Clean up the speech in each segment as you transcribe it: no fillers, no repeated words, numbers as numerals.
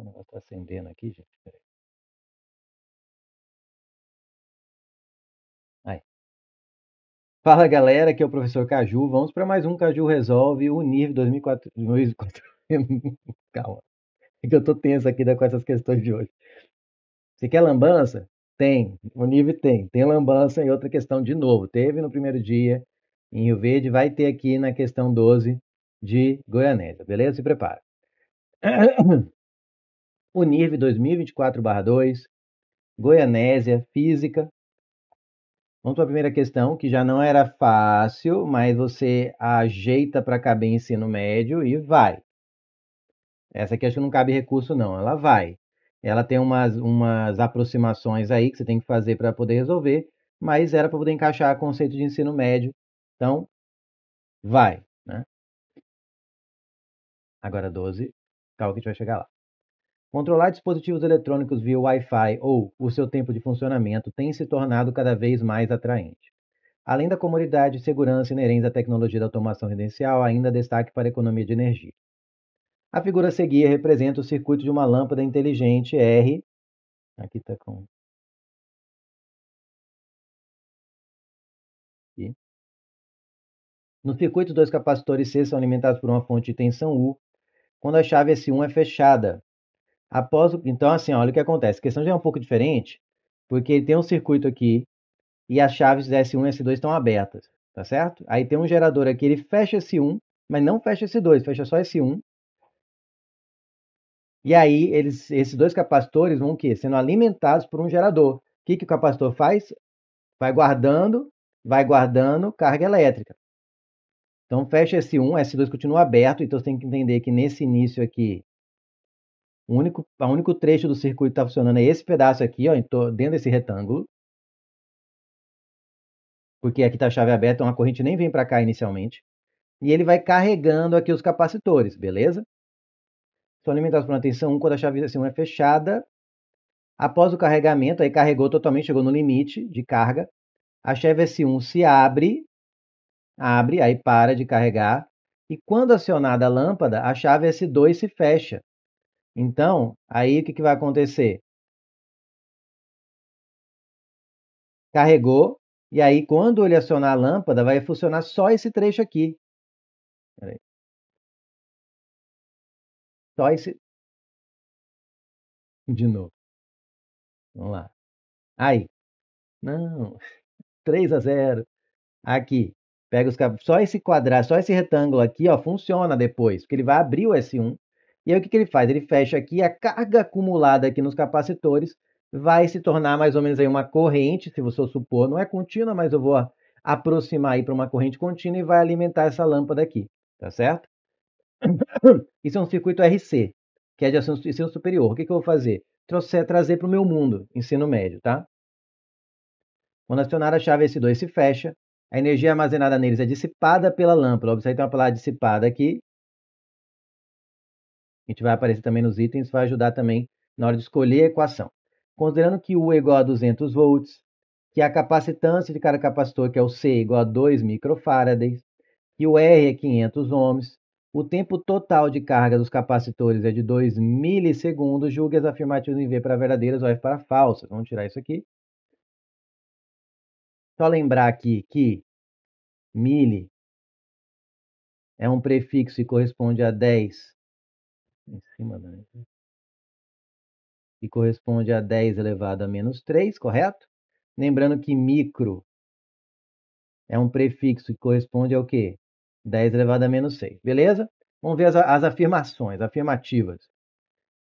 negócio está acendendo aqui, gente. Peraí. Aí. Fala galera, aqui é o professor Caju. Vamos para mais um Caju Resolve Unir 2004. Calma, é que eu tô tenso aqui com essas questões de hoje. Você quer lambança? Tem. O nível tem. Tem lambança e outra questão de novo. Teve no primeiro dia em Rio Verde, vai ter aqui na questão 12 de Goianésia. Beleza? Se prepara. O NIV 2024/2, Goianésia, Física. Vamos para a primeira questão, que já não era fácil, mas você ajeita para caber ensino médio e vai. Essa aqui acho que não cabe recurso, não. Ela vai. Ela tem umas aproximações aí que você tem que fazer para poder resolver, mas era para poder encaixar conceito de ensino médio. Então, vai, né? Agora 12. Calma que a gente vai chegar lá. Controlar dispositivos eletrônicos via Wi-Fi ou o seu tempo de funcionamento tem se tornado cada vez mais atraente. Além da comodidade e segurança inerentes à tecnologia da automação residencial, ainda há destaque para a economia de energia. A figura a seguir representa o circuito de uma lâmpada inteligente R. Aqui está com. Aqui. No circuito, dois capacitores C são alimentados por uma fonte de tensão U quando a chave S1 é fechada. Então, assim, olha o que acontece. A questão já é um pouco diferente, porque ele tem um circuito aqui e as chaves S1 e S2 estão abertas, tá certo? Aí tem um gerador aqui, ele fecha S1, mas não fecha S2, fecha só S1. E aí, esses dois capacitores vão o quê? Sendo alimentados por um gerador. O que o capacitor faz? Vai guardando carga elétrica. Então, fecha S1, S2 continua aberto, então você tem que entender que nesse início aqui, o único trecho do circuito que está funcionando é esse pedaço aqui, ó, dentro desse retângulo. Porque aqui está a chave aberta, então a corrente nem vem para cá inicialmente. E ele vai carregando aqui os capacitores, beleza? São alimentados por uma tensão 1 quando a chave S1 é fechada. Após o carregamento, aí carregou totalmente, chegou no limite de carga. A chave S1 se abre, aí para de carregar. E quando acionada a lâmpada, a chave S2 se fecha. Então, aí o que vai acontecer? Carregou, e aí quando ele acionar a lâmpada, vai funcionar só esse trecho aqui. Peraí. Só esse. De novo. Vamos lá. Aí. Não. 3-0. Aqui. Pega os cabos. Só esse quadrado, só esse retângulo aqui, ó, funciona depois, porque ele vai abrir o S1. E aí o que ele faz? Ele fecha aqui, a carga acumulada aqui nos capacitores vai se tornar mais ou menos aí uma corrente, se você supor, não é contínua, mas eu vou aproximar aí para uma corrente contínua e vai alimentar essa lâmpada aqui, tá certo? Isso é um circuito RC, que é de ensino superior. O que eu vou fazer? Trazer para o meu mundo, ensino médio, tá? Quando acionar a chave S2 se fecha, a energia armazenada neles é dissipada pela lâmpada. Observe que tem uma palavra dissipada aqui. A gente vai aparecer também nos itens, vai ajudar também na hora de escolher a equação. Considerando que U é igual a 200 volts, que a capacitância de cada capacitor, que é o C, é igual a 2 microfarads, que o R é 500 ohms, o tempo total de carga dos capacitores é de 2 milissegundos, julgue as afirmativas em V para verdadeiras ou F para falsas. Vamos tirar isso aqui. Só lembrar aqui que mili é um prefixo e corresponde a 10 em cima da e corresponde a 10 elevado a menos 3, correto? Lembrando que micro é um prefixo que corresponde ao quê? 10 elevado a menos 6, beleza? Vamos ver as afirmações, afirmativas.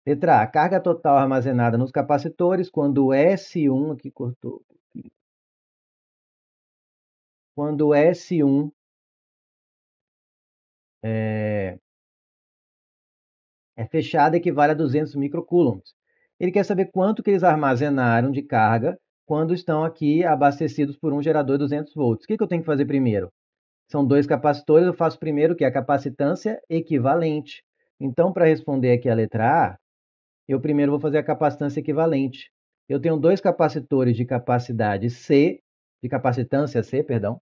Letra A, a carga total armazenada nos capacitores quando o S1, aqui cortou, quando o S1 é fechado equivale a 200 microcoulombs. Ele quer saber quanto que eles armazenaram de carga quando estão aqui abastecidos por um gerador de 200 volts. O que eu tenho que fazer primeiro? São dois capacitores, eu faço primeiro que é a capacitância equivalente. Então, para responder aqui a letra A, eu primeiro vou fazer a capacitância equivalente. Eu tenho dois capacitores de capacidade C, de capacitância C, perdão,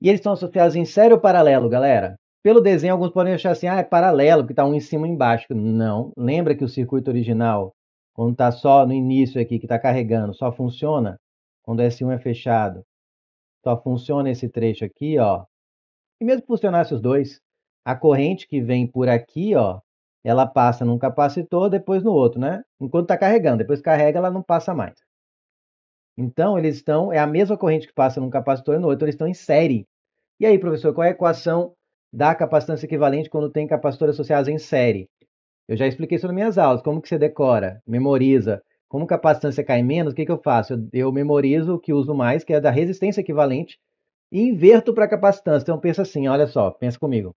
e eles estão associados em série ou paralelo, galera? Pelo desenho, alguns podem achar assim, é paralelo, que está um em cima e embaixo. Não. Lembra que o circuito original, quando está só no início aqui, que está carregando, só funciona quando o S1 é fechado. Só funciona esse trecho aqui, ó. E mesmo que funcionasse os dois, a corrente que vem por aqui, ó, ela passa num capacitor, depois no outro, né? Enquanto está carregando, depois carrega, ela não passa mais. Então, é a mesma corrente que passa num capacitor e no outro, eles estão em série. E aí, professor, qual é a equação da capacitância equivalente quando tem capacitores associados em série? Eu já expliquei isso nas minhas aulas, como que você decora, memoriza. Como capacitância cai menos, o que eu faço? Eu memorizo o que uso mais, que é da resistência equivalente, e inverto para capacitância. Então pensa assim, olha só, pensa comigo.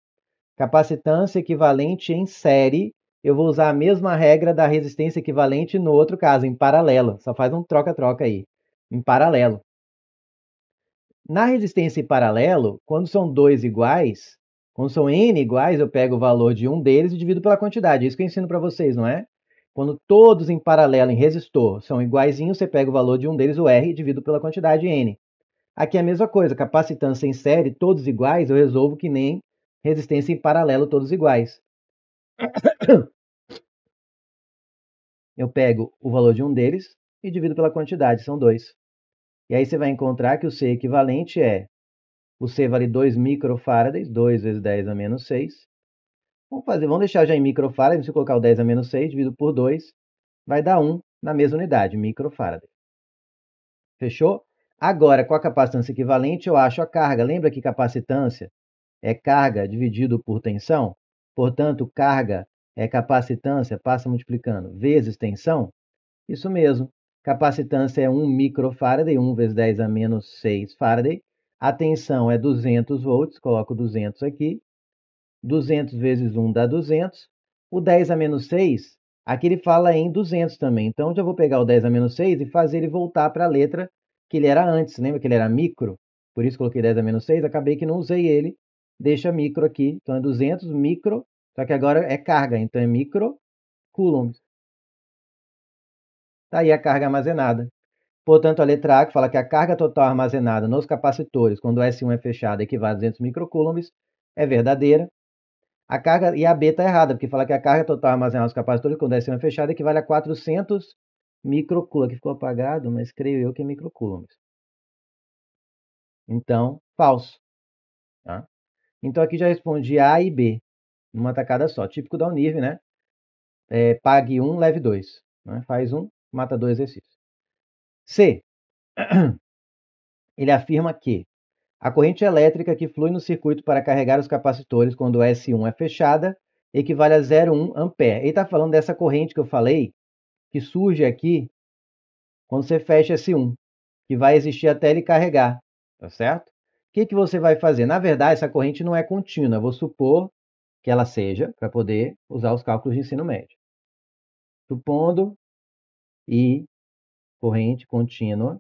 Capacitância equivalente em série, eu vou usar a mesma regra da resistência equivalente no outro caso, em paralelo. Só faz um troca-troca aí, em paralelo. Na resistência em paralelo, quando são dois iguais, quando são n iguais, eu pego o valor de um deles e divido pela quantidade. É isso que eu ensino para vocês, não é? Quando todos em paralelo em resistor são iguaizinhos, você pega o valor de um deles, o R, e divido pela quantidade n. Aqui é a mesma coisa, capacitância em série, todos iguais, eu resolvo que nem resistência em paralelo, todos iguais. Eu pego o valor de um deles e divido pela quantidade, são dois. E aí você vai encontrar que o C equivalente é, o C vale 2 microfarads, 2 vezes 10 a menos 6. Vamos deixar já em microfarad, se eu colocar o 10 a menos 6, divido por 2, vai dar 1 na mesma unidade, microfarad. Fechou? Agora, com a capacitância equivalente, eu acho a carga. Lembra que capacitância é carga dividido por tensão? Portanto, carga é capacitância, passa multiplicando, vezes tensão? Isso mesmo. Capacitância é 1 microfarad, 1 vezes 10 a menos 6 farad. A tensão é 200 volts, coloco 200 aqui. 200 vezes 1 dá 200. O 10 a menos 6, aqui ele fala em 200 também. Então, eu já vou pegar o 10 a menos 6 e fazer ele voltar para a letra que ele era antes. Lembra que ele era micro? Por isso coloquei 10 a menos 6, acabei que não usei ele. Deixa micro aqui. Então, é 200 micro, só que agora é carga. Então, é micro coulombs. Está aí a carga armazenada. Portanto, a letra A, que fala que a carga total armazenada nos capacitores, quando o S1 é fechado, equivale a 200 microcoulombs, é verdadeira. A carga, e a B está errada, porque fala que a carga total armazenada nos capacitores, quando o S1 é fechado, equivale a 400 microcoulombs. Aqui ficou apagado, mas creio eu que é microcoulombs. Então, falso. Tá? Então, aqui já respondi A e B, numa tacada só. Típico da Univ, né? Pague 1, leve 2. Né? Faz 1, mata 2 exercícios. C. Ele afirma que a corrente elétrica que flui no circuito para carregar os capacitores quando o S1 é fechada equivale a 0,1 ampere. Ele está falando dessa corrente que eu falei, que surge aqui quando você fecha S1, que vai existir até ele carregar, tá certo? O que você vai fazer? Na verdade, essa corrente não é contínua. Eu vou supor que ela seja, para poder usar os cálculos de ensino médio. Supondo I, corrente contínua.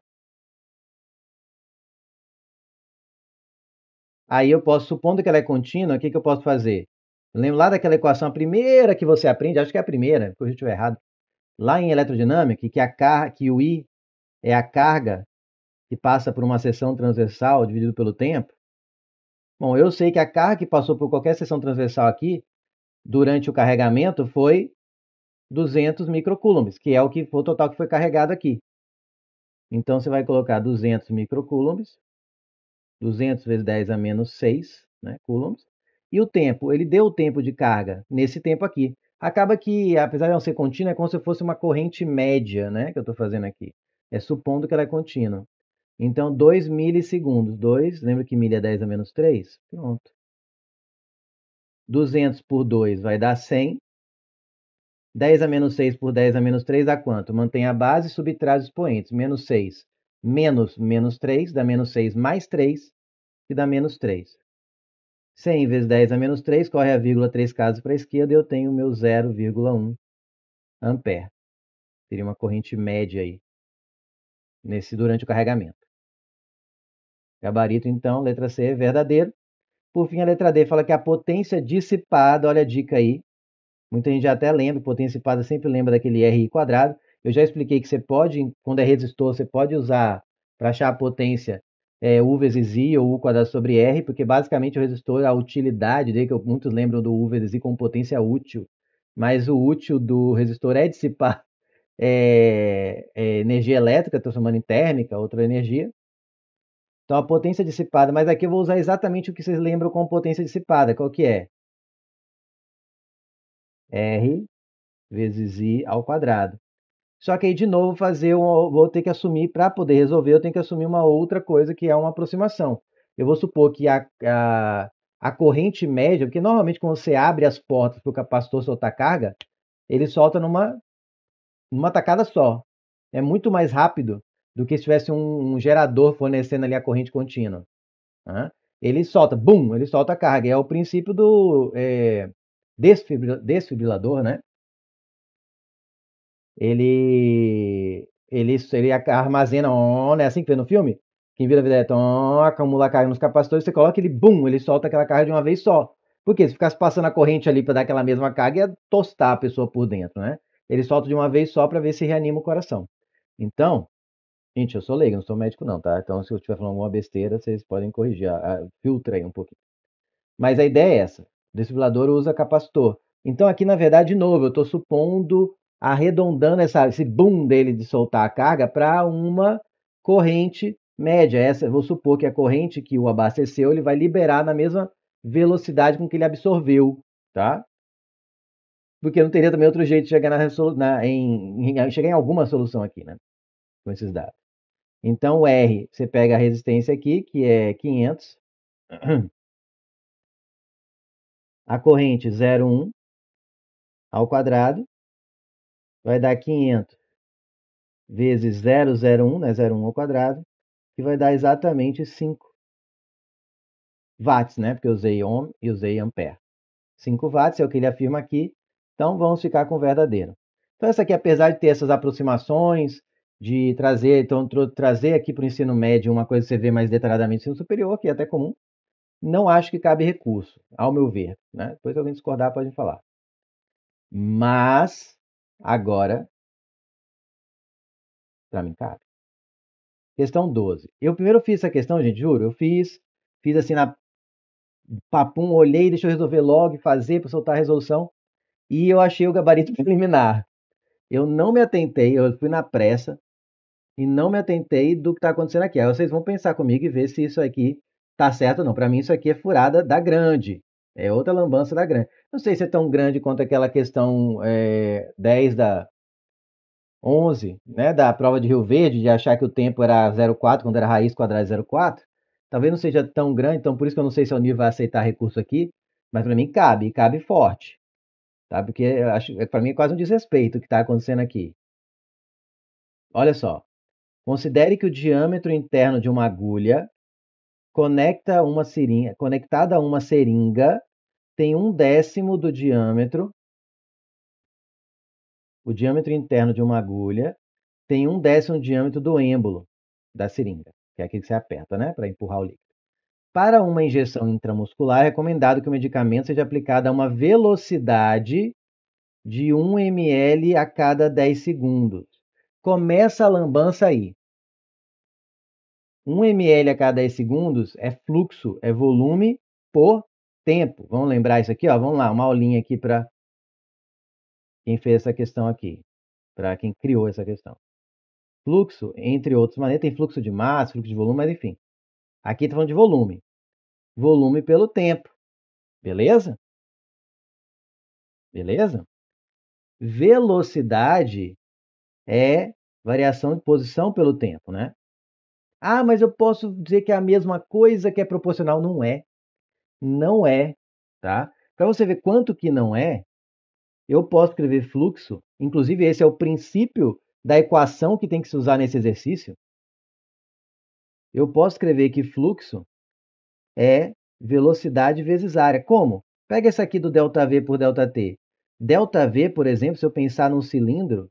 Aí eu posso, supondo que ela é contínua, o que eu posso fazer? Eu lembro lá daquela equação, a primeira que você aprende, acho que é a primeira, se eu estiver errado, lá em eletrodinâmica, que o I é a carga que passa por uma seção transversal dividido pelo tempo. Bom, eu sei que a carga que passou por qualquer seção transversal aqui, durante o carregamento, foi 200 microcoulombs, que é o que foi o total que foi carregado aqui. Então, você vai colocar 200 microcoulombs, 200 vezes 10 a menos 6, né, coulombs. E o tempo, ele deu o tempo de carga nesse tempo aqui. Acaba que, apesar de não ser contínua, é como se fosse uma corrente média, né, que eu estou fazendo aqui. É supondo que ela é contínua. Então, 2 milissegundos. 2, lembra que milha é 10 a menos 3? Pronto. 200 por 2 vai dar 100. 10 a menos 6 por 10 a menos 3 dá quanto? Mantém a base e subtrai os expoentes. Menos 6 menos menos 3 dá menos 6 mais 3, que dá menos 3. 100 vezes 10 a menos 3, corre a vírgula 3 casas para a esquerda e eu tenho o meu 0,1 ampere. Seria uma corrente média aí, durante o carregamento. Gabarito, então, letra C é verdadeiro. Por fim, a letra D fala que a potência dissipada, olha a dica aí. Muita gente já até lembra, potência dissipada sempre lembra daquele RI quadrado. Eu já expliquei que você pode, quando é resistor, você pode usar para achar a potência U vezes I ou U quadrado sobre R, porque basicamente o resistor, a utilidade dele, que muitos lembram do U vezes I como potência útil, mas o útil do resistor é dissipar energia elétrica, transformando em térmica, outra energia. Então a potência dissipada, mas aqui eu vou usar exatamente o que vocês lembram como potência dissipada, qual que é? R vezes I ao quadrado. Só que aí, de novo, vou ter que assumir, para poder resolver, eu tenho que assumir uma outra coisa, que é uma aproximação. Eu vou supor que a corrente média, porque normalmente quando você abre as portas para o capacitor soltar carga, ele solta numa tacada só. É muito mais rápido do que se tivesse um gerador fornecendo ali a corrente contínua. Né? Ele solta, bum, ele solta a carga. É o princípio do desfibrilador, né? Ele armazena, né? Assim que vê no filme, quem vira vida acumula carga nos capacitores, você coloca ele, bum, ele solta aquela carga de uma vez só. Porque se ficasse passando a corrente ali para dar aquela mesma carga, ia tostar a pessoa por dentro, né? Ele solta de uma vez só para ver se reanima o coração. Então, gente, eu sou leigo, não sou médico não, tá? Então, se eu estiver falando alguma besteira, vocês podem corrigir, filtra aí um pouquinho. Mas a ideia é essa. O desfibrilador usa capacitor. Então, aqui, na verdade, de novo, eu estou supondo, arredondando esse boom dele de soltar a carga para uma corrente média. Essa, vou supor que a corrente que o abasteceu, ele vai liberar na mesma velocidade com que ele absorveu, tá? Porque não teria também outro jeito de chegar chegar em alguma solução aqui, né? Com esses dados. Então, o R, você pega a resistência aqui, que é 500. A corrente 0,1 ao quadrado vai dar 500 vezes 0,01, né, 0,1 ao quadrado, que vai dar exatamente 5 watts, né, porque eu usei ohm e usei ampere. 5 watts é o que ele afirma aqui, então vamos ficar com o verdadeiro. Então essa aqui, apesar de ter essas aproximações, de trazer, então, trazer aqui para o ensino médio uma coisa que você vê mais detalhadamente no ensino superior, que é até comum, não acho que cabe recurso, ao meu ver. Né? Depois, se alguém discordar, pode falar. Mas, agora, para mim cabe. Questão 12. Eu primeiro fiz essa questão, gente, juro. Eu fiz assim na papum, olhei, deixa eu resolver logo, fazer para soltar a resolução. E eu achei o gabarito preliminar. Eu não me atentei, eu fui na pressa e não me atentei do que está acontecendo aqui. Aí vocês vão pensar comigo e ver se isso aqui tá certo ou não. Para mim, isso aqui é furada da grande. É outra lambança da grande. Não sei se é tão grande quanto aquela questão 10 da 11, né, da prova de Rio Verde, de achar que o tempo era 0,4 quando era raiz quadrada de 0,4, talvez não seja tão grande, então por isso que eu não sei se a Univ vai aceitar recurso aqui, mas para mim cabe forte, tá? Porque eu acho, para mim é quase um desrespeito o que está acontecendo aqui. Olha só, considere que o diâmetro interno de uma agulha conectada a uma seringa tem 1/10 do diâmetro. O diâmetro interno de uma agulha tem 1/10 do diâmetro do êmbolo da seringa, que é aquele que você aperta, né, para empurrar o líquido. Para uma injeção intramuscular, é recomendado que o medicamento seja aplicado a uma velocidade de 1 ml a cada 10 segundos. Começa a lambança aí. 1 ml a cada 10 segundos é fluxo, é volume por tempo. Vamos lembrar isso aqui? Ó? Vamos lá, uma aulinha aqui para quem fez essa questão aqui, para quem criou essa questão. Fluxo, entre outras maneiras, tem fluxo de massa, fluxo de volume, mas enfim. Aqui está falando de volume. Volume pelo tempo. Beleza? Beleza? Velocidade é variação de posição pelo tempo, né? Ah, mas eu posso dizer que é a mesma coisa que é proporcional. Não é. Não é, tá? Para você ver quanto que não é, eu posso escrever fluxo. Inclusive, esse é o princípio da equação que tem que se usar nesse exercício. Eu posso escrever que fluxo é velocidade vezes área. Como? Pega esse aqui do ΔV por ΔT. ΔV, por exemplo, se eu pensar num cilindro,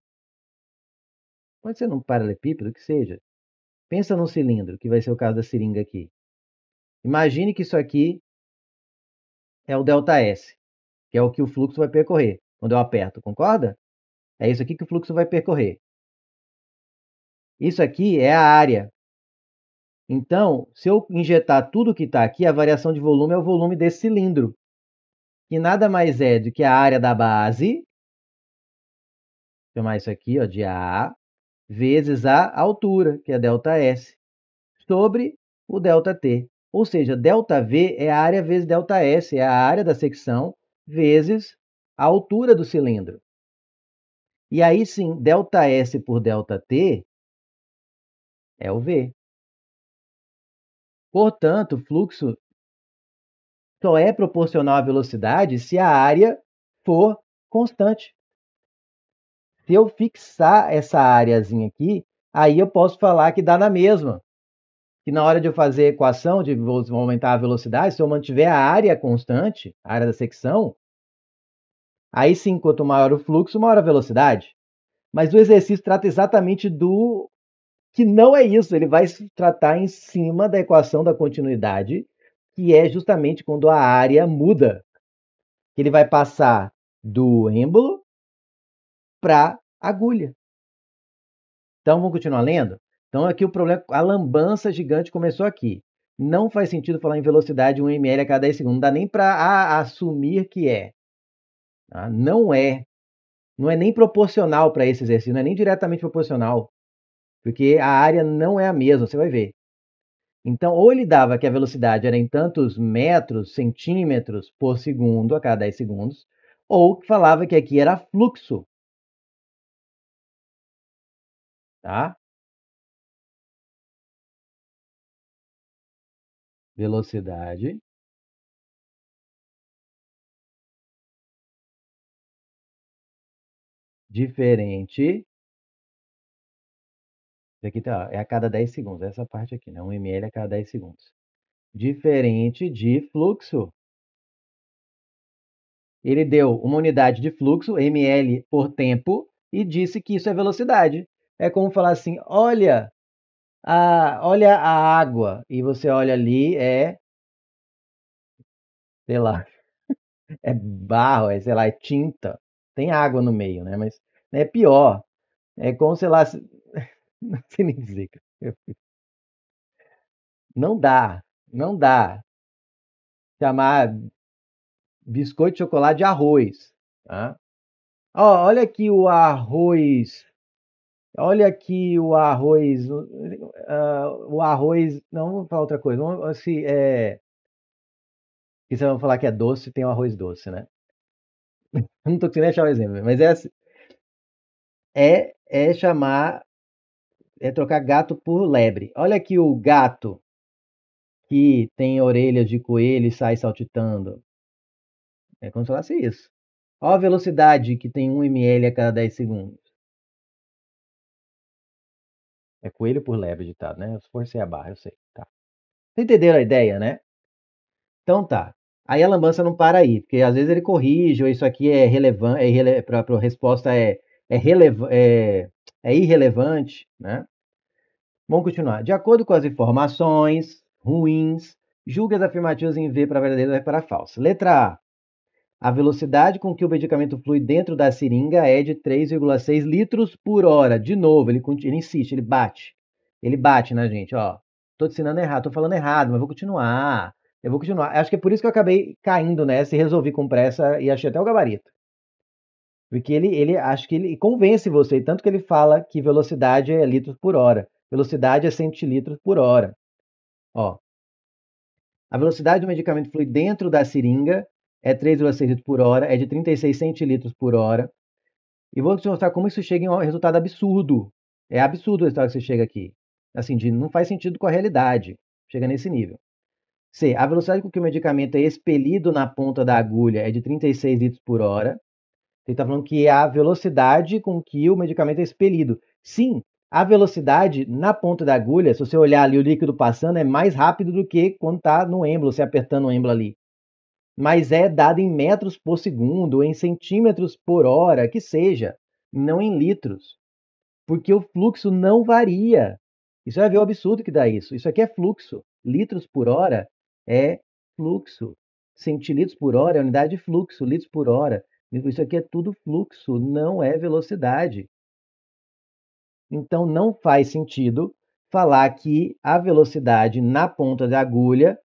pode ser num paralelepípedo, que seja. Pensa num cilindro, que vai ser o caso da seringa aqui. Imagine que isso aqui é o ΔS, que é o que o fluxo vai percorrer quando eu aperto, concorda? É isso aqui que o fluxo vai percorrer. Isso aqui é a área. Então, se eu injetar tudo que está aqui, a variação de volume é o volume desse cilindro, que nada mais é do que a área da base, vou chamar isso aqui ó, de A, vezes a altura, que é ΔS, sobre o ΔT. Ou seja, ΔV é a área vezes ΔS, é a área da secção vezes a altura do cilindro. E aí sim, ΔS por ΔT é o V. Portanto, o fluxo só é proporcional à velocidade se a área for constante. Se eu fixar essa áreazinha aqui, aí eu posso falar que dá na mesma. Que na hora de eu fazer a equação de vou aumentar a velocidade, se eu mantiver a área constante, a área da secção, aí sim, quanto maior o fluxo, maior a velocidade. Mas o exercício trata exatamente do que não é isso, ele vai se tratar em cima da equação da continuidade, que é justamente quando a área muda. Ele vai passar do êmbolo para agulha. Então vamos continuar lendo? Então aqui o problema, a lambança gigante começou aqui. Não faz sentido falar em velocidade 1 ml a cada 10 segundos. Não dá nem para assumir que é. Tá? Não é. Não é nem proporcional para esse exercício. Não é nem diretamente proporcional. Porque a área não é a mesma, você vai ver. Então, ou ele dava que a velocidade era em tantos metros, centímetros por segundo a cada 10 segundos, ou falava que aqui era fluxo. Tá? Velocidade diferente. Isso aqui tá, é a cada 10 segundos, essa parte aqui, né? 1 ml a cada 10 segundos. Diferente de fluxo. Ele deu uma unidade de fluxo, ml por tempo, e disse que isso é velocidade. É como falar assim: olha a água, e você olha ali, sei lá, é barro, sei lá, é tinta. Tem água no meio, né? Mas é pior. É como, sei lá, não sei nem dizer. Não dá, não dá chamar biscoito de chocolate de arroz. Tá? Ó, olha aqui o arroz. Olha aqui o arroz. O arroz. Não, vamos falar outra coisa. Vamos, se, que vocês vão falar que é doce, tem o arroz doce, né? Eu não tô conseguindo achar o exemplo, mas é chamar. É trocar gato por lebre. Olha aqui o gato que tem orelhas de coelho e sai saltitando. É como se falasse isso. Olha a velocidade que tem 1 ml a cada 10 segundos. É coelho por lebre ditado, né? Eu forcei a barra, eu sei. Tá. Vocês entenderam a ideia, né? Então tá. Aí a lambança não para aí, porque às vezes ele corrige, ou isso aqui é relevante, para a resposta é irrelevante, né? Vamos continuar. De acordo com as informações ruins, julgue as afirmativas em V para verdadeira e para falsa. Letra A. A velocidade com que o medicamento flui dentro da seringa é de 3,6 litros por hora. De novo, ele insiste, ele bate. Ele bate na gente, ó. Tô te ensinando errado, tô falando errado, mas vou continuar. Eu vou continuar. Acho que é por isso que eu acabei caindo nessa e resolvi com pressa e achei até o gabarito. Porque acho que ele convence você, tanto que ele fala que velocidade é litros por hora. Velocidade é centilitros por hora. Ó, a velocidade do medicamento flui dentro da seringa é 3,6 litros por hora, é de 36 centilitros por hora. E vou te mostrar como isso chega em um resultado absurdo. É absurdo o resultado que você chega aqui. Assim, não faz sentido com a realidade. Chega nesse nível. C. A velocidade com que o medicamento é expelido na ponta da agulha é de 36 litros por hora. Ele está falando que é a velocidade com que o medicamento é expelido. Sim, a velocidade na ponta da agulha, se você olhar ali o líquido passando, é mais rápido do que quando está no êmbolo, você apertando o êmbolo ali. Mas é dado em metros por segundo, em centímetros por hora, que seja, não em litros. Porque o fluxo não varia. Isso vai ver o absurdo que dá isso. Isso aqui é fluxo. Litros por hora é fluxo. Centilitros por hora é unidade de fluxo. Litros por hora. Isso aqui é tudo fluxo, não é velocidade. Então não faz sentido falar que a velocidade na ponta da agulha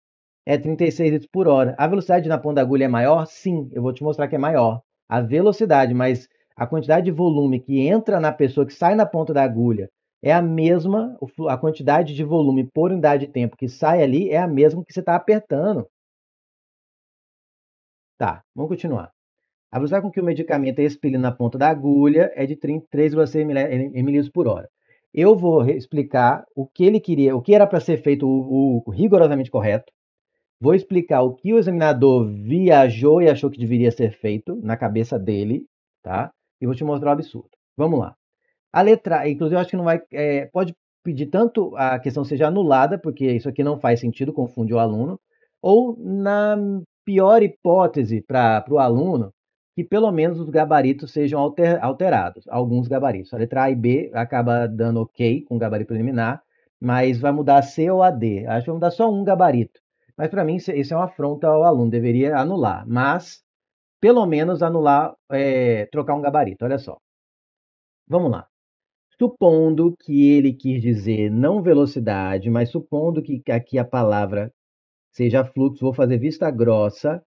é 36 litros por hora. A velocidade na ponta da agulha é maior? Sim, eu vou te mostrar que é maior. A velocidade, mas a quantidade de volume que entra na pessoa, que sai na ponta da agulha, é a mesma, a quantidade de volume por unidade de tempo que sai ali é a mesma que você está apertando. Tá, vamos continuar. A velocidade com que o medicamento é expelido na ponta da agulha é de 3,6 ml por hora. Eu vou explicar o que ele queria, o que era para ser feito o rigorosamente correto. Vou explicar o que o examinador viajou e achou que deveria ser feito na cabeça dele, tá? E vou te mostrar o absurdo. Vamos lá. A letra, inclusive, eu acho que não vai. Pode pedir tanto a questão seja anulada, porque isso aqui não faz sentido, confunde o aluno, ou, na pior hipótese para o aluno, que pelo menos os gabaritos sejam alterados, alguns gabaritos. A letra A e B acaba dando ok com o gabarito preliminar, mas vai mudar C ou a D. Acho que vai mudar só um gabarito. Mas para mim isso é uma afronta ao aluno, deveria anular, mas pelo menos anular, trocar um gabarito. Olha só. Vamos lá. Supondo que ele quis dizer não velocidade, mas supondo que aqui a palavra seja fluxo, vou fazer vista grossa.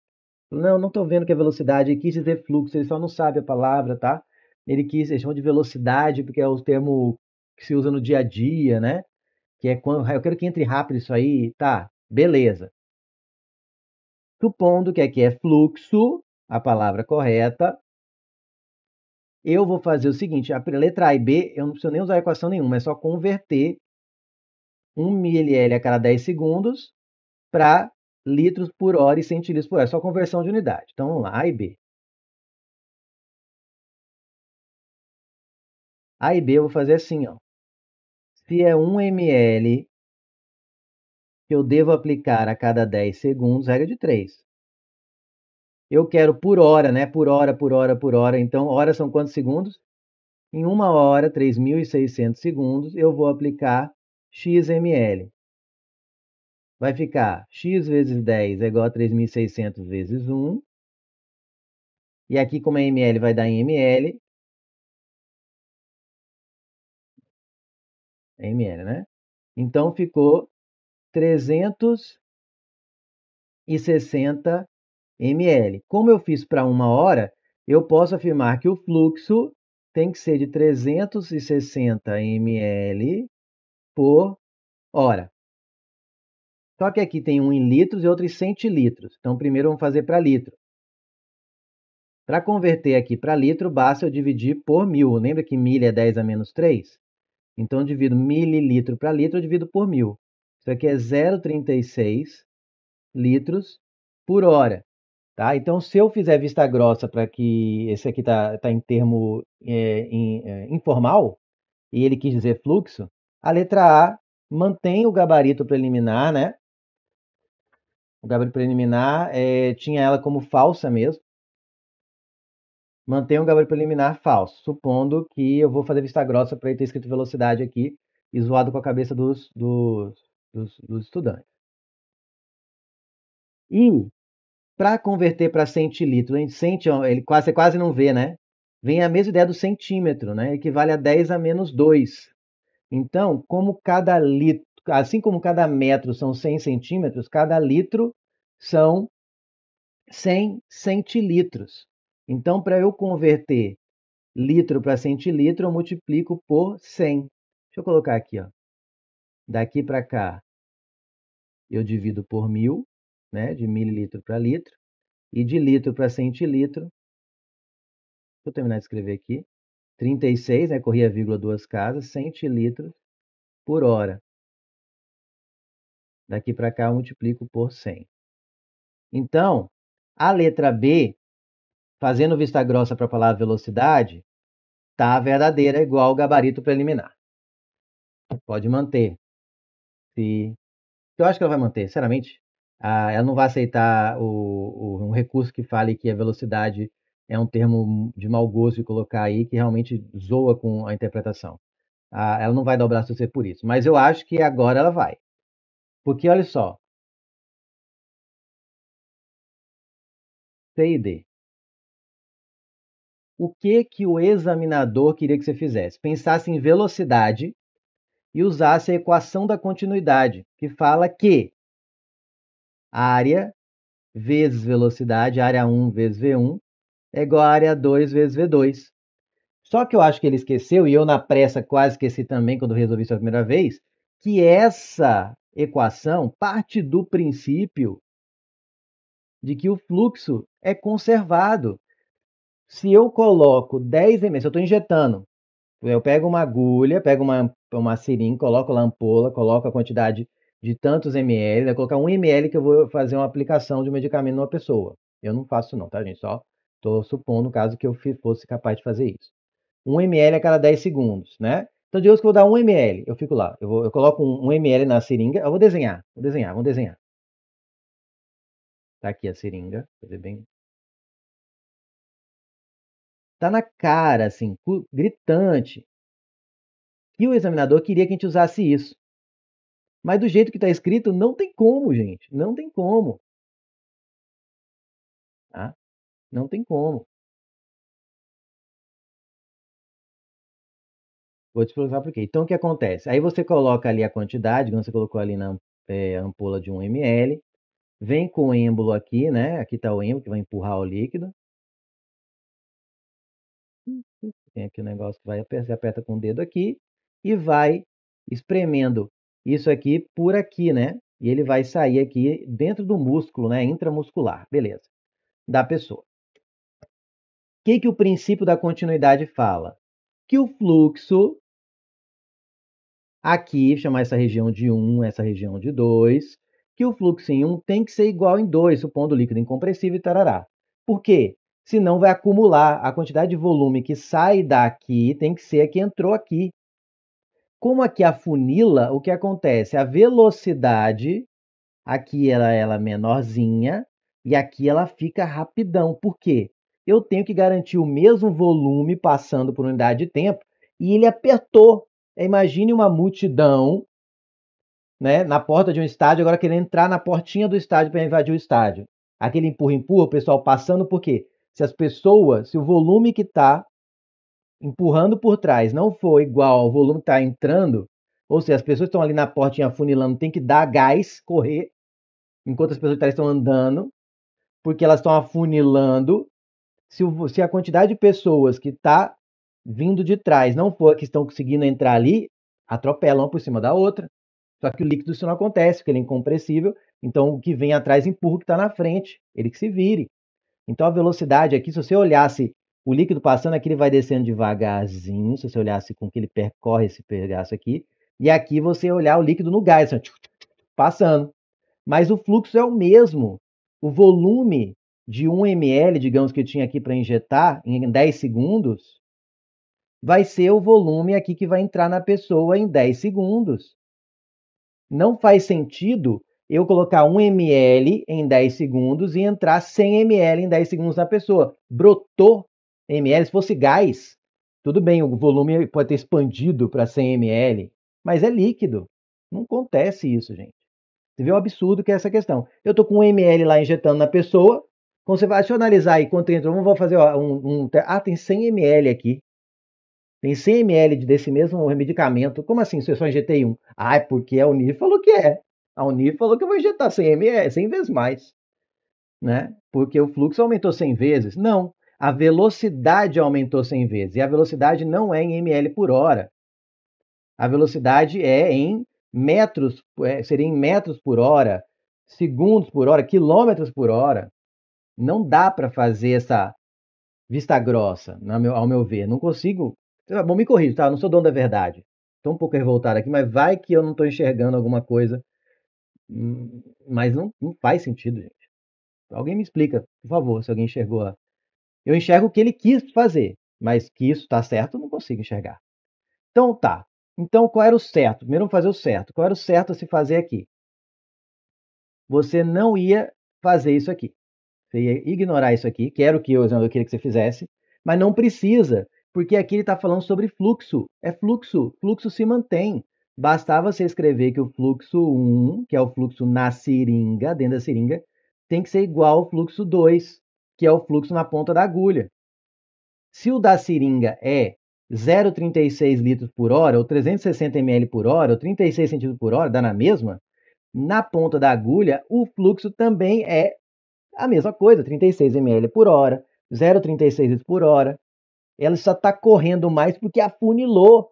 Não estou vendo que é velocidade, ele quis dizer fluxo, ele só não sabe a palavra, tá? Ele chamou de velocidade porque é o termo que se usa no dia a dia, né? Que é quando eu quero que entre rápido isso aí, tá? Beleza. Supondo que aqui é fluxo, a palavra correta, eu vou fazer o seguinte, a letra A e B, eu não preciso nem usar equação nenhuma, é só converter 1 ml a cada 10 segundos para litros por hora e centilitros por hora. É só conversão de unidade. Então, vamos lá, A e B. A e B eu vou fazer assim, ó. Se é 1 ml que eu devo aplicar a cada 10 segundos, regra de 3. Eu quero por hora, né? Por hora, por hora, por hora. Então, hora são quantos segundos? Em 1 hora, 3.600 segundos, eu vou aplicar x ml. Vai ficar x vezes 10 é igual a 3.600 vezes 1. E aqui, como é ml, vai dar em ml. É ml, né? Então, ficou 360 ml. Como eu fiz para 1 hora, eu posso afirmar que o fluxo tem que ser de 360 ml por hora. Só que aqui tem um em litros e outro em centilitros. Então, primeiro vamos fazer para litro. Para converter aqui para litro, basta eu dividir por 1000. Lembra que milha é 10 a menos 3? Então, eu divido mililitro para litro, eu divido por 1000. Isso aqui é 0,36 litros por hora. Tá? Então, se eu fizer vista grossa para que esse aqui tá em termo informal, e ele quis dizer fluxo, a letra A mantém o gabarito preliminar, né? O gabarito preliminar tinha ela como falsa mesmo. Mantém o gabarito preliminar falso, supondo que eu vou fazer vista grossa para ele ter escrito velocidade aqui e zoado com a cabeça dos estudantes. E para converter para centilitro, você quase não vê, né? Vem a mesma ideia do centímetro, né? Equivale a 10 a menos 2. Então, como cada litro, assim como cada metro são 100 centímetros, cada litro são 100 centilitros. Então, para eu converter litro para centilitro, eu multiplico por 100. Deixa eu colocar aqui, ó. Daqui para cá, eu divido por 1000, né? De mililitro para litro. E de litro para centilitro, vou terminar de escrever aqui. 36, né? Corri a vírgula duas casas, centilitros por hora. Daqui para cá eu multiplico por 100. Então, a letra B, fazendo vista grossa para a palavra velocidade, tá verdadeira igual ao gabarito preliminar. Pode manter. Se... Eu acho que ela vai manter, sinceramente. Ela não vai aceitar um recurso que fale que a velocidade é um termo de mau gosto de colocar aí, que realmente zoa com a interpretação. Ela não vai dar o braço a torcer por isso. Mas eu acho que agora ela vai. Porque olha só, C e D. O que que o examinador queria que você fizesse? Pensasse em velocidade e usasse a equação da continuidade, que fala que área vezes velocidade, área 1 vezes V1, é igual a área 2 vezes V2. Só que eu acho que ele esqueceu, e eu na pressa quase esqueci também quando resolvi isso a primeira vez, que essa equação parte do princípio de que o fluxo é conservado. Se eu coloco 10 ml, se eu estou injetando, eu pego uma agulha, pego uma seringa, coloco lá a ampola, coloco a quantidade de tantos ml, vai colocar 1 ml que eu vou fazer uma aplicação de um medicamento numa pessoa. Eu não faço não, tá, gente? Só estou supondo o caso que eu fosse capaz de fazer isso. 1 ml a cada 10 segundos, né? Então, digamos que eu vou dar 1 ml, eu fico lá, eu coloco 1 ml na seringa, eu vou desenhar, vamos desenhar. Tá aqui a seringa, fazer bem. Tá na cara, assim, gritante, que o examinador queria que a gente usasse isso. Mas do jeito que está escrito, não tem como, gente. Não tem como. Tá? Não tem como. Vou te explicar por quê. Então, o que acontece? Aí você coloca ali a quantidade, como você colocou ali na ampola de 1 ml, vem com o êmbolo aqui, né? Aqui está o êmbolo que vai empurrar o líquido. Tem aqui o negócio que vai apertar, você aperta com o dedo aqui e vai espremendo isso aqui por aqui, né? E ele vai sair aqui dentro do músculo, né? Intramuscular, beleza, da pessoa. O que o princípio da continuidade fala? Que o fluxo aqui, chamar essa região de 1, essa região de 2, que o fluxo em 1 tem que ser igual em 2, supondo o líquido incompressível e tarará. Por quê? Senão vai acumular a quantidade de volume que sai daqui, tem que ser a que entrou aqui. Como aqui afunila, o que acontece? A velocidade, aqui ela é menorzinha, e aqui ela fica rapidão. Por quê? Eu tenho que garantir o mesmo volume passando por unidade de tempo, e ele apertou. Imagine uma multidão, né, na porta de um estádio, agora querendo entrar na portinha do estádio para invadir o estádio. Aquele empurra-empurra, o pessoal passando, por quê? Se o volume que está empurrando por trás não for igual ao volume que está entrando, ou seja, as pessoas estão ali na portinha afunilando, tem que dar gás, correr, enquanto as pessoas estão andando, porque elas estão afunilando. Se a quantidade de pessoas que está vindo de trás não for a que estão conseguindo entrar ali, atropelam uma por cima da outra. Só que o líquido isso não acontece, porque ele é incompressível, então o que vem atrás empurra o que está na frente, ele que se vire. Então a velocidade aqui, se você olhasse o líquido passando aqui, ele vai descendo devagarzinho, se você olhasse com que ele percorre esse pedaço aqui, e aqui você olhar o líquido no gás, assim, passando. Mas o fluxo é o mesmo. O volume de 1 ml, digamos que eu tinha aqui para injetar em 10 segundos, vai ser o volume aqui que vai entrar na pessoa em 10 segundos. Não faz sentido eu colocar 1 ml em 10 segundos e entrar 100 ml em 10 segundos na pessoa. Brotou ml, se fosse gás, tudo bem, o volume pode ter expandido para 100 ml, mas é líquido. Não acontece isso, gente. Você vê o absurdo que é essa questão. Eu estou com 1 ml lá injetando na pessoa, quando você vai, deixa eu analisar aí quanto entrou, vamos fazer tem 100 ml aqui. Tem 100 ml desse mesmo medicamento. Como assim, se eu só injetei um? Ah, é porque a Unir falou que é. A Unir falou que eu vou injetar 100 ml, 100 vezes mais, né? Porque o fluxo aumentou 100 vezes. Não, a velocidade aumentou 100 vezes. E a velocidade não é em ml por hora. A velocidade é em metros, seria em metros por hora, segundos por hora, quilômetros por hora. Não dá para fazer essa vista grossa, ao meu ver. Não consigo. Bom, me corrija, tá? Eu não sou dono da verdade. Estou um pouco revoltado aqui, mas vai que eu não estou enxergando alguma coisa. Mas não faz sentido, gente. Alguém me explica, por favor, se alguém enxergou. Eu enxergo o que ele quis fazer, mas que isso está certo, eu não consigo enxergar. Então tá. Então qual era o certo? Primeiro vamos fazer o certo. Qual era o certo a se fazer aqui? Você não ia fazer isso aqui. Você ia ignorar isso aqui, que era o que eu queria que você fizesse, mas não precisa, porque aqui ele está falando sobre fluxo. É fluxo, fluxo se mantém. Bastava você escrever que o fluxo 1, que é o fluxo na seringa, dentro da seringa, tem que ser igual ao fluxo 2, que é o fluxo na ponta da agulha. Se o da seringa é 0,36 litros por hora, ou 360 ml por hora, ou 36 centímetros por hora, dá na mesma, na ponta da agulha, o fluxo também é a mesma coisa, 36 ml por hora, 0,36 litros por hora. Ela só está correndo mais porque afunilou.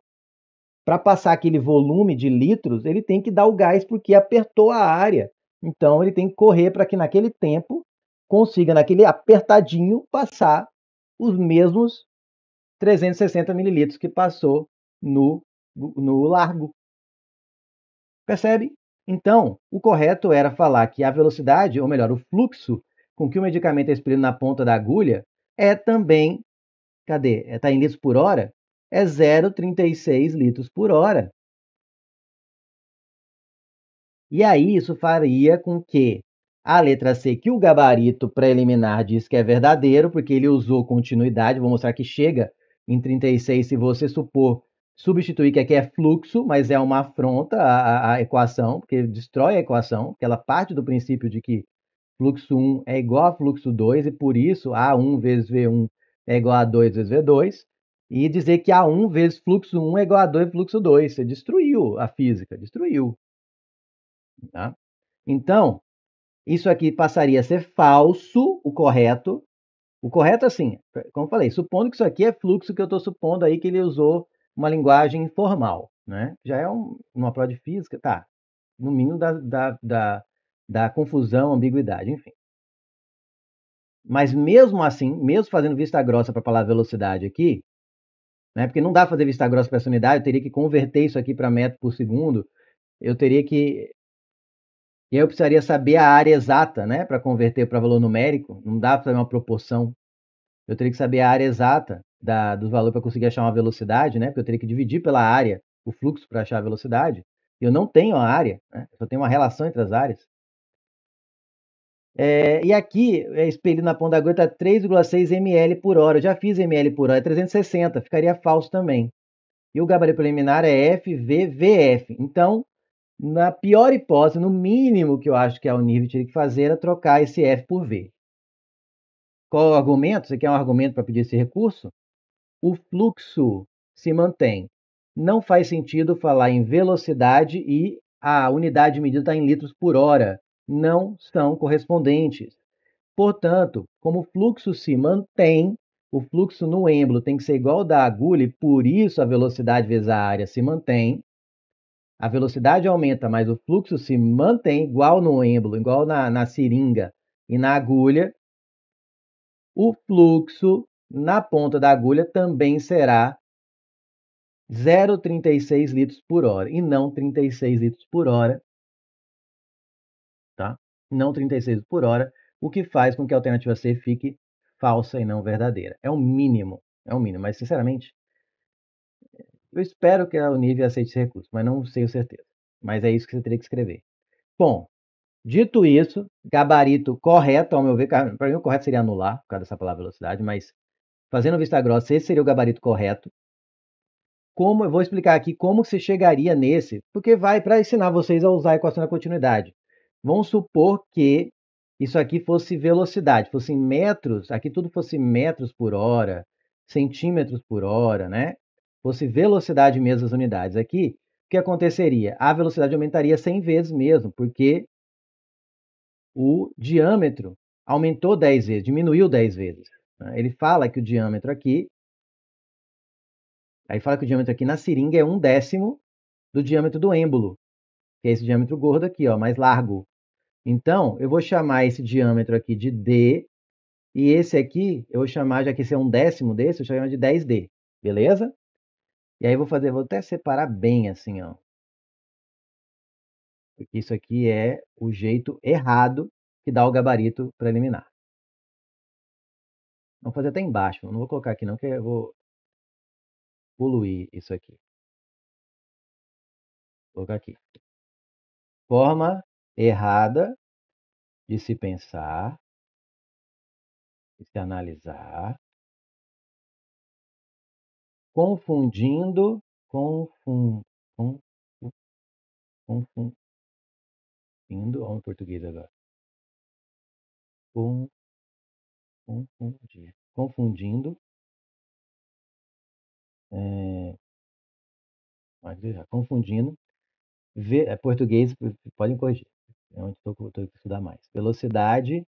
Para passar aquele volume de litros, ele tem que dar o gás porque apertou a área. Então, ele tem que correr para que naquele tempo consiga, naquele apertadinho, passar os mesmos 360 mililitros que passou no largo. Percebe? Então, o correto era falar que a velocidade, ou melhor, o fluxo com que o medicamento é expelido na ponta da agulha é também, cadê? Está em litros por hora? É 0,36 litros por hora. E aí isso faria com que a letra C, que o gabarito preliminar diz que é verdadeiro, porque ele usou continuidade, vou mostrar que chega em 36 se você supor, substituir que aqui é fluxo, mas é uma afronta à equação, porque destrói a equação, porque ela parte do princípio de que fluxo 1 é igual a fluxo 2, e por isso A1 vezes V1 é igual a 2 vezes V2, e dizer que A1 vezes fluxo 1 é igual a 2 fluxo 2. Você destruiu a física, destruiu. Tá? Então, isso aqui passaria a ser falso, o correto. O correto, assim, como eu falei, supondo que isso aqui é fluxo, que eu estou supondo aí que ele usou uma linguagem informal, né? Já é uma prova de física, tá? No mínimo da confusão, ambiguidade, enfim. Mas mesmo assim, mesmo fazendo vista grossa para a palavra velocidade aqui, né? Porque não dá para fazer vista grossa para essa unidade, eu teria que converter isso aqui para metro por segundo, eu teria que E aí eu precisaria saber a área exata, né, para converter para valor numérico. Não dá para fazer uma proporção. Eu teria que saber a área exata do valor para conseguir achar uma velocidade, né? Porque eu teria que dividir pela área o fluxo para achar a velocidade. Eu não tenho a área, né? Eu só tenho uma relação entre as áreas. E aqui, expelido na ponta da agulha, está 3,6 ml por hora. Eu já fiz ml por hora, é 360, ficaria falso também. E o gabarito preliminar é FVVF. Então, na pior hipótese, no mínimo que eu acho que a Unirv teria que fazer era trocar esse F por V. Qual é o argumento? Você quer um argumento para pedir esse recurso? O fluxo se mantém. Não faz sentido falar em velocidade e a unidade medida está em litros por hora. Não são correspondentes. Portanto, como o fluxo se mantém, o fluxo no êmbolo tem que ser igual ao da agulha e por isso a velocidade vezes a área se mantém. A velocidade aumenta, mas o fluxo se mantém igual no êmbolo, igual na seringa e na agulha. O fluxo na ponta da agulha também será 0,36 litros por hora e não 36 litros por hora, tá? Não 36 litros por hora, o que faz com que a alternativa C fique falsa e não verdadeira. É um mínimo, mas sinceramente, eu espero que a Univy aceite esse recurso, mas não tenho certeza. Mas é isso que você teria que escrever. Bom, dito isso, gabarito correto, ao meu ver, para mim o correto seria anular, por causa dessa palavra velocidade, mas fazendo vista grossa, esse seria o gabarito correto. Como eu vou explicar aqui como se chegaria nesse, porque vai para ensinar vocês a usar a equação da continuidade. Vamos supor que isso aqui fosse velocidade, fosse em metros, aqui tudo fosse metros por hora, centímetros por hora, né? Fosse velocidade mesmo das unidades. Aqui, o que aconteceria? A velocidade aumentaria 100 vezes mesmo, porque o diâmetro aumentou 10 vezes, diminuiu 10 vezes. Ele fala que o diâmetro aqui, aí fala que o diâmetro aqui na seringa é 1/10 do diâmetro do êmbolo, que é esse diâmetro gordo aqui, ó, mais largo. Então, eu vou chamar esse diâmetro aqui de D, e esse aqui, eu vou chamar, já que esse é 1/10 desse, eu chamo de 10D, beleza? E aí vou até separar bem assim, ó. Porque isso aqui é o jeito errado que dá o gabarito preliminar. Vamos fazer até embaixo, não vou colocar aqui não, que eu vou poluir isso aqui. Vou colocar aqui. Forma errada de se pensar, de se analisar, confundindo, confundindo, olha o português agora, confundindo Confundindo. Português, podem corrigir. É onde estou que estudar mais. Velocidade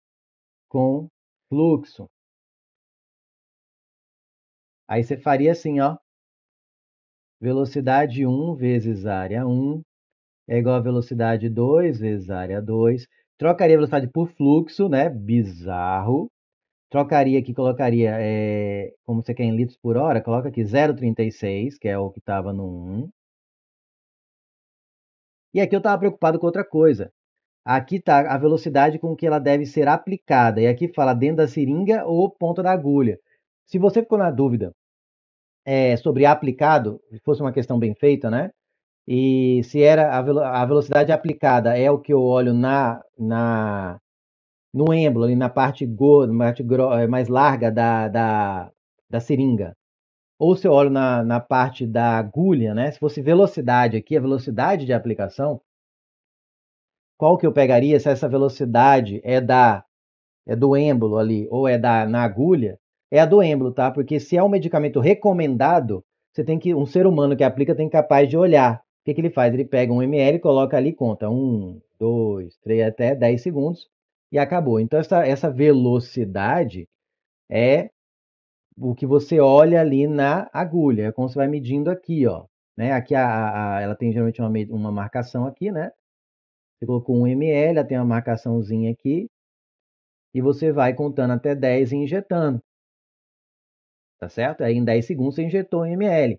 com fluxo. Aí você faria assim, ó. Velocidade 1 vezes área 1 é igual a velocidade 2 vezes área 2. Trocaria a velocidade por fluxo, né? Bizarro. Trocaria aqui, colocaria, como você quer em litros por hora, coloca aqui 0,36, que é o que estava no 1. E aqui eu estava preocupado com outra coisa. Aqui está a velocidade com que ela deve ser aplicada. E aqui fala dentro da seringa ou ponta da agulha. Se você ficou na dúvida sobre aplicado, se fosse uma questão bem feita, né? E se era a velocidade aplicada é o que eu olho no êmbolo, ali na parte gorda, mais larga da seringa. Ou se eu olho na parte da agulha, né? Se fosse velocidade aqui, a velocidade de aplicação, qual que eu pegaria se essa velocidade é do êmbolo ali ou na agulha? É a do êmbolo, tá? Porque se é um medicamento recomendado, um ser humano que aplica tem que ser capaz de olhar. O que que ele faz? Ele pega 1 ml, coloca ali, conta 1, 2, 3, até 10 segundos e acabou. Então essa velocidade é o que você olha ali na agulha, é como você vai medindo aqui, ó, né? Aqui ela tem geralmente uma marcação aqui, né? Você colocou 1 ml, ela tem uma marcaçãozinha aqui, e você vai contando até 10 e injetando, tá certo? Aí em 10 segundos você injetou 1 ml,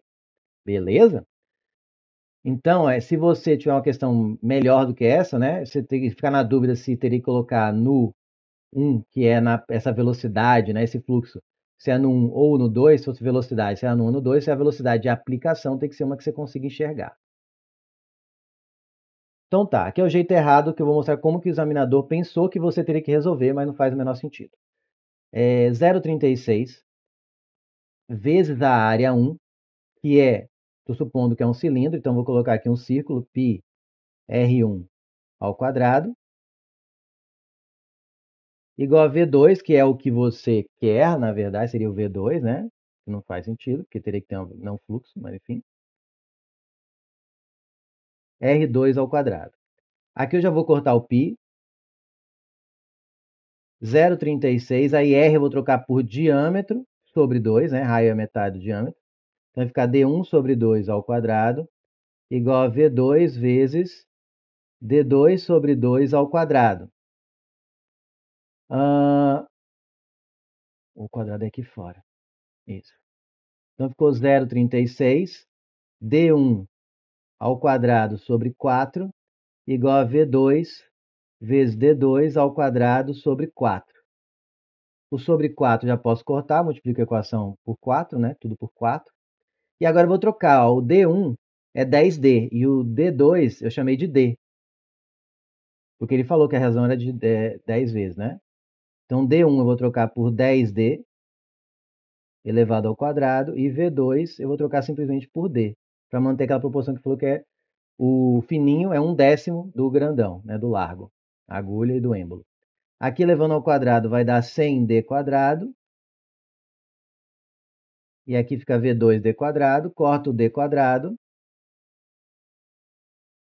beleza? Então, se você tiver uma questão melhor do que essa, né? Você tem que ficar na dúvida se teria que colocar no 1, que é essa velocidade, né? Esse fluxo, se é no 1 ou no 2, se fosse velocidade, se é no 1 ou no 2, se é a velocidade de aplicação tem que ser uma que você consiga enxergar. Então tá, aqui é o jeito errado que eu vou mostrar como que o examinador pensou que você teria que resolver, mas não faz o menor sentido. 0,36 vezes a área 1, que estou supondo que é um cilindro, então vou colocar aqui um círculo, π R1 ao quadrado, igual a V2, que é o que você quer, na verdade, seria o V2, né? Não faz sentido, porque teria que ter não fluxo, mas enfim. R2 ao quadrado. Aqui eu já vou cortar o π, 0,36, aí R eu vou trocar por diâmetro sobre 2, né? Raio é metade do diâmetro. Então vai ficar D1 sobre 2 ao quadrado, igual a V2 vezes D2 sobre 2 ao quadrado. O quadrado é aqui fora. Isso. Então ficou 0,36, D1 ao quadrado sobre 4, igual a V2 vezes D2 ao quadrado sobre 4. O sobre 4 já posso cortar, multiplico a equação por 4, né? Tudo por 4. E agora eu vou trocar, ó, o D1 é 10D e o D2 eu chamei de D, porque ele falou que a razão era de 10 vezes, né? Então D1 eu vou trocar por 10D elevado ao quadrado e V2 eu vou trocar simplesmente por D, para manter aquela proporção que falou que o fininho é 1/10 do grandão, né, do largo, a agulha e do êmbolo. Aqui elevando ao quadrado vai dar 100D quadrado, e aqui fica V2D quadrado, corto o D quadrado,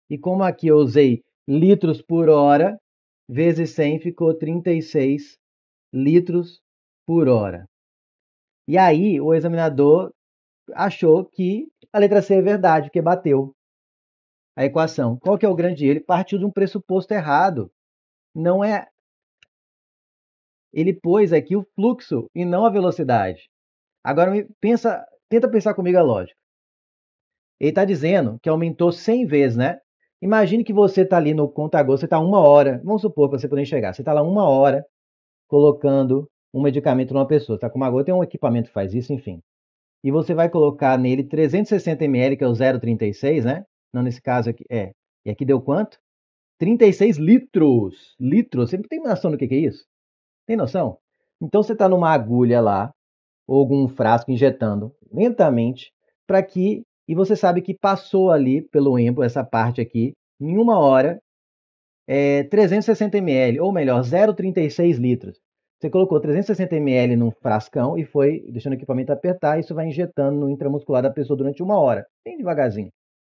e como aqui eu usei litros por hora, vezes 100 ficou 36 litros por hora. E aí o examinador achou que a letra C é verdade, porque bateu a equação. Qual que é o grande erro? Ele partiu de um pressuposto errado. Não é. Ele pôs aqui o fluxo e não a velocidade. Agora tenta pensar comigo a lógica. Ele está dizendo que aumentou 100 vezes, né? Imagine que você está ali no conta-gotas, você está 1 hora, vamos supor para você poder enxergar, você está lá 1 hora colocando um medicamento numa pessoa. Está com uma gota, tem um equipamento que faz isso, enfim. E você vai colocar nele 360 ml, que é o 0,36, né? Não, nesse caso aqui, E aqui deu quanto? 36 litros. Litros. Você não tem noção do que é isso? Tem noção? Então você está numa agulha lá, ou algum frasco injetando lentamente, para que. E você sabe que passou ali pelo êmbolo, essa parte aqui, em 1 hora, 360 ml, ou melhor, 0,36 litros. Você colocou 360 ml num frascão e foi deixando o equipamento apertar, isso vai injetando no intramuscular da pessoa durante 1 hora, bem devagarzinho,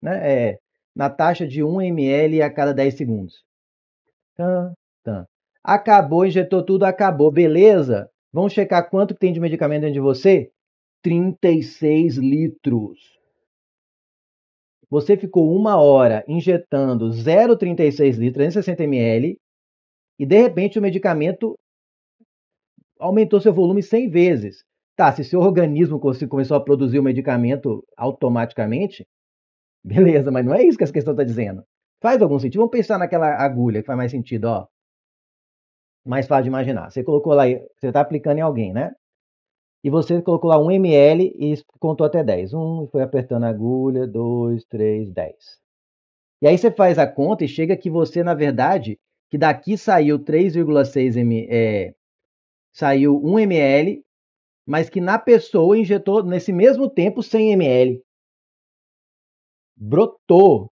né? Na taxa de 1 ml a cada 10 segundos. Tan, tan. Acabou, injetou tudo, acabou, beleza? Vamos checar quanto que tem de medicamento dentro de você? 36 litros. Você ficou 1 hora injetando 0,36 litros, 360 ml, e de repente o medicamento aumentou seu volume 100 vezes. Tá, se seu organismo começou a produzir o medicamento automaticamente, beleza, mas não é isso que essa questão está dizendo. Faz algum sentido? Vamos pensar naquela agulha que faz mais sentido, ó. Mais fácil de imaginar. Você colocou lá, você está aplicando em alguém, né? E você colocou lá 1 ml e contou até 10. E foi apertando a agulha, 2, 3, 10. E aí você faz a conta e chega que você, na verdade, que daqui saiu 3,6 ml, saiu 1 ml, mas que na pessoa injetou nesse mesmo tempo 100 ml. Brotou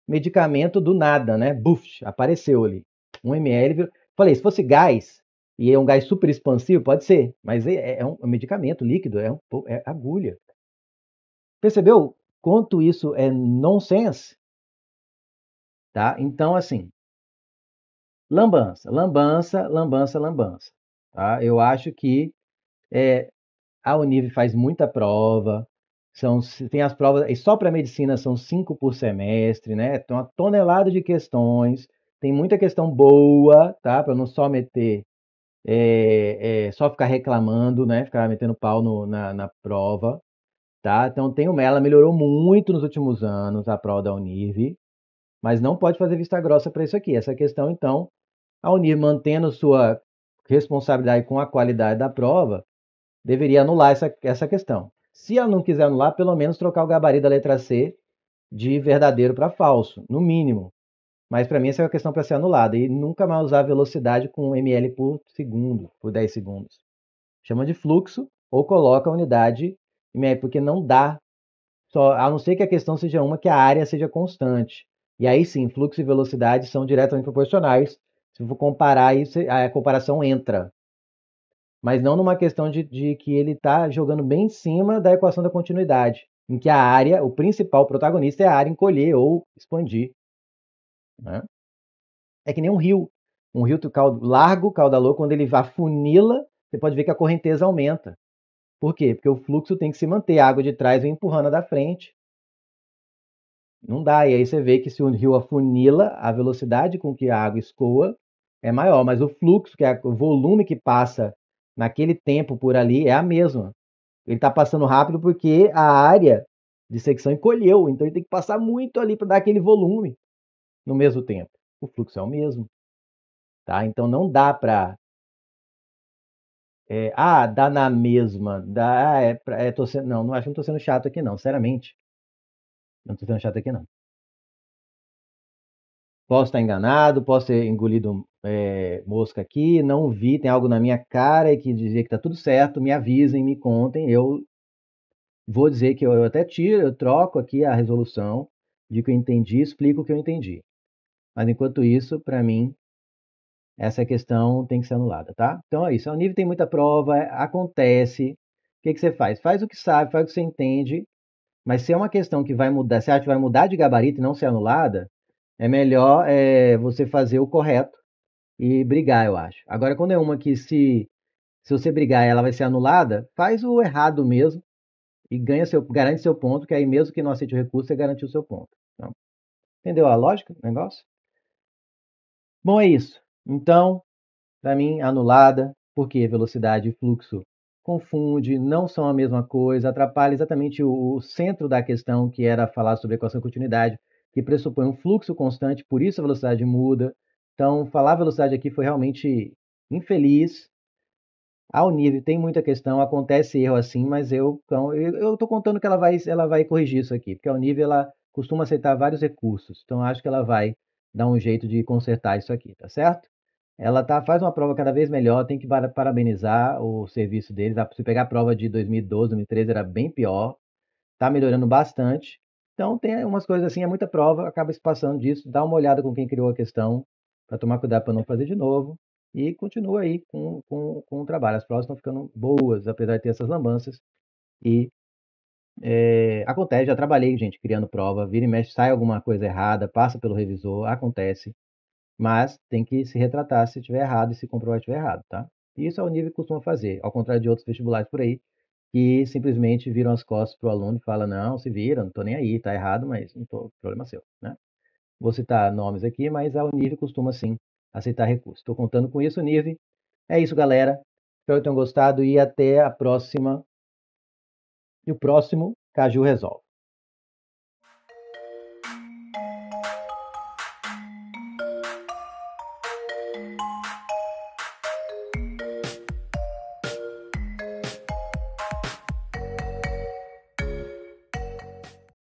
medicamento do nada, né? Buf, apareceu ali. 1 ml. Falei, se fosse gás, e é um gás super expansivo, pode ser, mas é um medicamento líquido, é agulha. Percebeu quanto isso é nonsense? Tá? Então, assim, lambança, lambança, lambança, lambança. Tá? Eu acho que a Univ faz muita prova, tem as provas, e só para medicina são 5 por semestre, né? Tem uma tonelada de questões, tem muita questão boa, tá? Para não só meter, só ficar reclamando, né? Ficar metendo pau na prova, tá? Então ela melhorou muito nos últimos anos, a prova da Univ, mas não pode fazer vista grossa para isso aqui. Essa questão, então, a Univ mantendo sua responsabilidade com a qualidade da prova, deveria anular essa questão. Se ela não quiser anular, pelo menos trocar o gabarito da letra C de verdadeiro para falso, no mínimo. Mas para mim essa é uma questão para ser anulada. E nunca mais usar velocidade com ml por segundo, por 10 segundos. Chama de fluxo ou coloca a unidade ml, porque não dá, a não ser que a questão seja uma que a área seja constante. E aí sim, fluxo e velocidade são diretamente proporcionais. Se for comparar isso, a comparação entra, mas não numa questão de que ele está jogando bem em cima da equação da continuidade, em que a área, o principal protagonista é a área encolher ou expandir. Né? É que nem um rio. Um rio largo, caudaloso, quando ele afunila, você pode ver que a correnteza aumenta. Por quê? Porque o fluxo tem que se manter, a água de trás vem empurrando a da frente. Não dá, e aí você vê que se o rio afunila, a velocidade com que a água escoa é maior, mas o fluxo, que é o volume que passa naquele tempo por ali, é a mesma. Ele está passando rápido porque a área de secção encolheu, então ele tem que passar muito ali para dar aquele volume no mesmo tempo. O fluxo é o mesmo, tá? Então não dá para dá na mesma, não acho que não tô sendo chato aqui não, sinceramente, não tô sendo chato aqui não. Posso estar enganado, posso ter engolido mosca aqui, não vi, tem algo na minha cara que dizia que está tudo certo, me avisem, me contem, eu vou dizer que eu até tiro, eu troco aqui a resolução de que eu entendi, explico o que eu entendi. Mas enquanto isso, para mim, essa questão tem que ser anulada, tá? Então é isso. O nível tem muita prova, acontece. O que você faz? Faz o que sabe, faz o que você entende. Mas se é uma questão que vai mudar, você acha que vai mudar de gabarito e não ser anulada, é melhor você fazer o correto e brigar, eu acho. Agora, quando é uma que se você brigar ela vai ser anulada, faz o errado mesmo e garante seu ponto, que aí mesmo que não aceite o recurso, você garantiu o seu ponto. Então, entendeu a lógica do negócio? Bom, é isso. Então, para mim, anulada, porque velocidade e fluxo confunde, não são a mesma coisa, atrapalha exatamente o centro da questão, que era falar sobre a equação de continuidade, que pressupõe um fluxo constante, por isso a velocidade muda. Então, falar velocidade aqui foi realmente infeliz. Ao nível tem muita questão, acontece erro assim, mas eu tô contando que ela vai corrigir isso aqui, porque ao nível ela costuma aceitar vários recursos, então acho que ela vai dar um jeito de consertar isso aqui, tá certo? Ela faz uma prova cada vez melhor, tem que parabenizar o serviço deles. Se pegar a prova de 2012, 2013 era bem pior, tá melhorando bastante. Então tem umas coisas assim, é muita prova, acaba se passando disso. Dá uma olhada com quem criou a questão, para tomar cuidado para não fazer de novo. e continua aí com o trabalho. As provas estão ficando boas, apesar de ter essas lambanças. E acontece, já trabalhei, gente, criando prova, vira e mexe, sai alguma coisa errada, passa pelo revisor, acontece, mas tem que se retratar se estiver errado e se comprovar que estiver errado, tá? E isso é o nível que costuma fazer, ao contrário de outros vestibulares por aí, que simplesmente viram as costas para o aluno e falam, não, se vira, não tô nem aí, tá errado, mas não tô, problema seu, né? Vou citar nomes aqui, mas a Unive costuma sim aceitar recurso. Estou contando com isso, Unive. É isso, galera. Espero que tenham gostado e até a próxima. E o próximo, Caju Resolve.